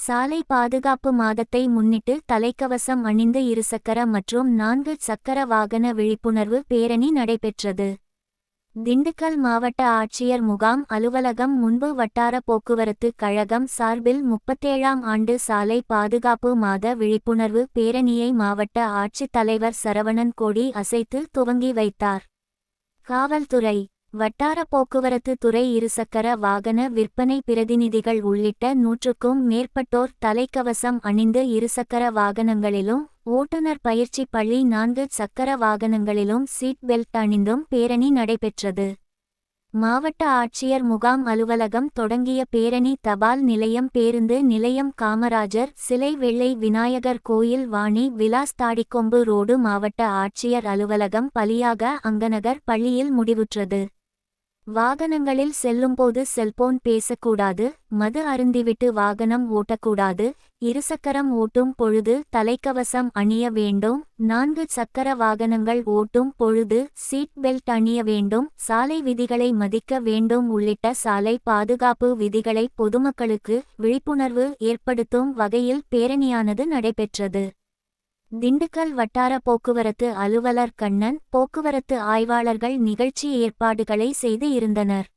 சாலை பாதுகாப்பு மாதத்தை முன்னிட்டு தலைக்கவசம் அணிந்து இருசக்கர மற்றும் 4 சக்கர வாகன விழிப்புணர்வு பேரணி நடைபெற்றது. திண்டுக்கல் மாவட்ட ஆட்சியர் முகாம் அலுவலகம் முன்பு வட்டார போக்குவரத்து கழகம் சார்பில் 37ஆம் ஆண்டு சாலை பாதுகாப்பு மாத விழிப்புணர்வு பேரணியை மாவட்ட ஆட்சித்தலைவர் சரவணன் கொடி அசைத்து துவங்கி வைத்தார். காவல்துறை, வட்டார போக்குவரத்து துறை, இருசக்கர வாகன விற்பனை பிரதிநிதிகள் உள்ளிட்ட 100க்கும் மேற்பட்டோர் தலைக்கவசம் அணிந்து இருசக்கர வாகனங்களிலும், ஓட்டுநர் பயிற்சி பள்ளி 4 சக்கர வாகனங்களிலும் சீட் பெல்ட் அணிந்தும் பேரணி நடைபெற்றது. மாவட்ட ஆட்சியர் முகாம் அலுவலகம் தொடங்கிய பேரணி தபால் நிலையம், பேருந்து நிலையம், காமராஜர் சிலை, வெள்ளை விநாயகர் கோயில், வாணி விலாஸ், தாடிக்கொம்பு ரோடு, மாவட்ட ஆட்சியர் அலுவலகம், பலியாக அங்கநகர் பள்ளியில் முடிவுற்றது. வாகனங்களில் செல்லும்போது செல்போன் பேசக்கூடாது, மது அருந்திவிட்டு வாகனம் ஓட்டக்கூடாது, இருசக்கரம் ஓட்டும் பொழுது தலைக்கவசம் அணிய வேண்டும், 4 சக்கர வாகனங்கள் ஓட்டும் பொழுது சீட் பெல்ட் அணிய வேண்டும், சாலை விதிகளை மதிக்க வேண்டும் உள்ளிட்ட சாலை பாதுகாப்பு விதிகளை பொதுமக்களுக்கு விழிப்புணர்வு ஏற்படுத்தும் வகையில் பேரணியானது நடைபெற்றது. திண்டுக்கல் வட்டார போக்குவரத்து அலுவலர் கண்ணன், போக்குவரத்து ஆய்வாளர்கள் நிகழ்ச்சி ஏற்பாடுகளை செய்து இருந்தனர்.